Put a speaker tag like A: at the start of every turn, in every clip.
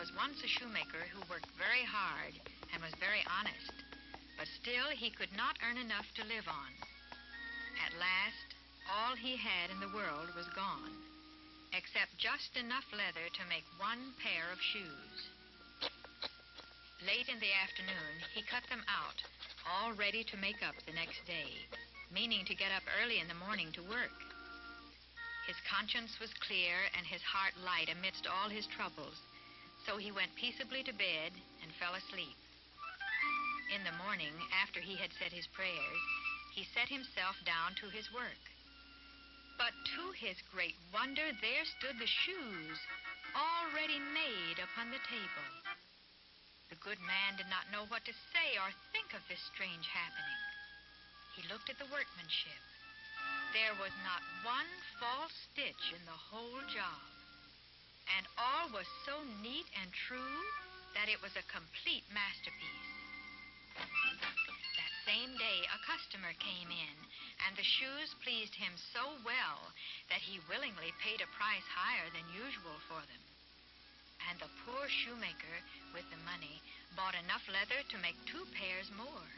A: was once a shoemaker who worked very hard and was very honest, but still he could not earn enough to live on. At last, all he had in the world was gone, except just enough leather to make one pair of shoes. Late in the afternoon, he cut them out, all ready to make up the next day, meaning to get up early in the morning to work. His conscience was clear and his heart light amidst all his troubles, so he went peaceably to bed and fell asleep. In the morning, after he had said his prayers, he set himself down to his work. But to his great wonder, there stood the shoes, already made upon the table. The good man did not know what to say or think of this strange happening. He looked at the workmanship. There was not one false stitch in the whole job, and all was so neat and true that it was a complete masterpiece. That same day, a customer came in, and the shoes pleased him so well that he willingly paid a price higher than usual for them. And the poor shoemaker, with the money, bought enough leather to make 2 pairs more.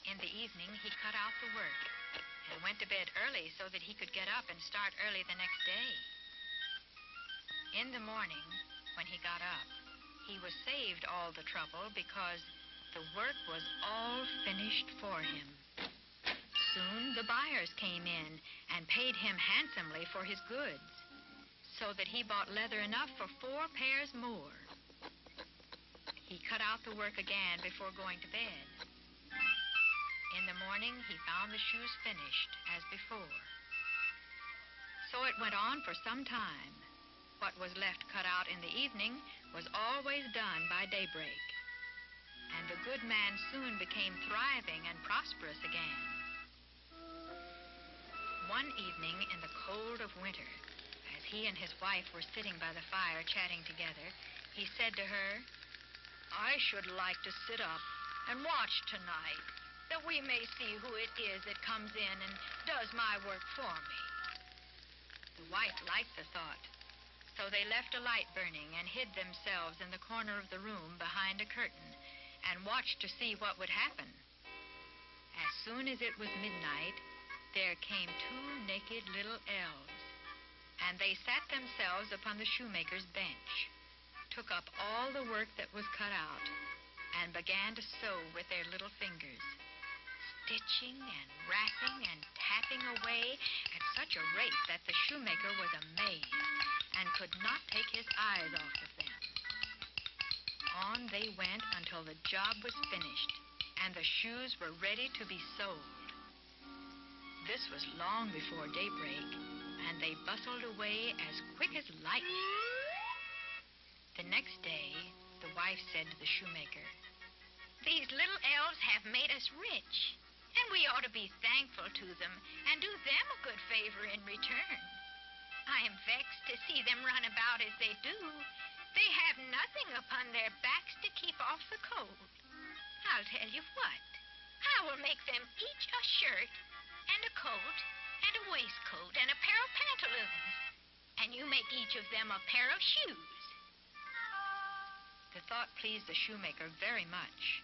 A: In the evening, he cut out the work and went to bed early so that he could get up and start early the next day. In the morning, when he got up, he was saved all the trouble because the work was all finished for him. Soon the buyers came in and paid him handsomely for his goods, so that he bought leather enough for 4 pairs more. He cut out the work again before going to bed. In the morning, he found the shoes finished as before. So it went on for some time. What was left cut out in the evening was always done by daybreak. And the good man soon became thriving and prosperous again. One evening in the cold of winter, as he and his wife were sitting by the fire chatting together, he said to her, "I should like to sit up and watch tonight, that we may see who it is that comes in and does my work for me." The wife liked the thought, so they left a light burning and hid themselves in the corner of the room behind a curtain and watched to see what would happen. As soon as it was midnight, there came 2 naked little elves, and they sat themselves upon the shoemaker's bench, took up all the work that was cut out, and began to sew with their little fingers, stitching and wrapping and tapping away at such a rate that the shoemaker was amazed and could not take his eyes off of them. On they went until the job was finished and the shoes were ready to be sold. This was long before daybreak, and they bustled away as quick as lightning. The next day, the wife said to the shoemaker, "These little elves have made us rich, and we ought to be thankful to them and do them a good favor in return. I am vexed to see them run about as they do. They have nothing upon their backs to keep off the cold. I'll tell you what, I will make them each a shirt and a coat and a waistcoat and a pair of pantaloons, and you make each of them a pair of shoes." The thought pleased the shoemaker very much,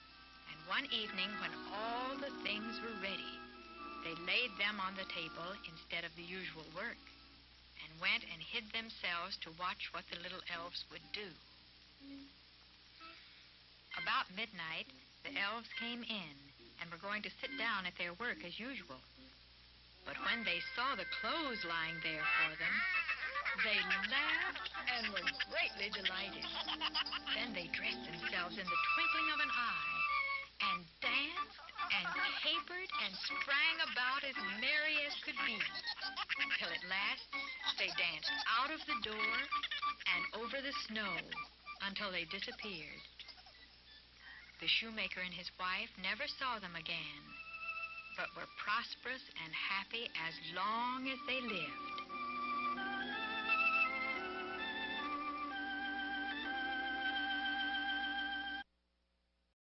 A: and one evening when all the things were ready, they laid them on the table instead of the usual work, and went and hid themselves to watch what the little elves would do. About midnight, the elves came in and were going to sit down at their work as usual. But when they saw the clothes lying there for them, they laughed and were greatly delighted. Then they dressed themselves in the twinkling of an eye and danced and capered and sprang about as merry as could be, till at last they danced out of the door and over the snow until they disappeared. The shoemaker and his wife never saw them again, but were prosperous and happy as long as they lived.